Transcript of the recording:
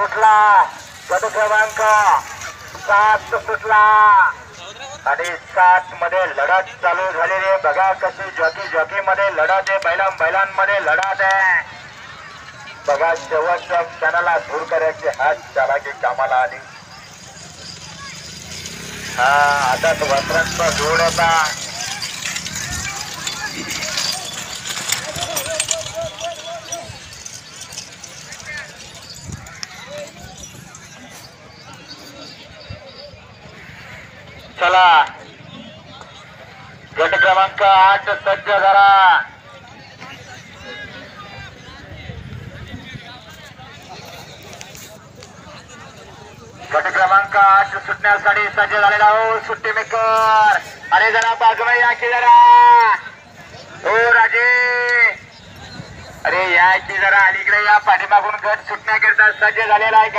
सुटला गट क्रमांक 7 सुटला आणि 7 मध्ये लढत चालू झालेली आहे। बघा कशी जॉकी मध्ये लढत आहे, बैलांमध्ये लढत आहे। बघा शेवटच्या क्षणाला दूर करायची हात चालाकी कामाला आली। हा आता वस्त्रांचा जोड होता। चला गट क्रमांक 8 सज्ज झाला। गट क्रमांक 8 सुटण्यासाठी सज्ज झालेला हो सुट्टी मेकर। अरे जरा बाजूला या की जरा हो राजे, अरे या की जरा अलीकडे या, पाठीमागून गट सुटण्याकरिता सज्ज झालेला आहे।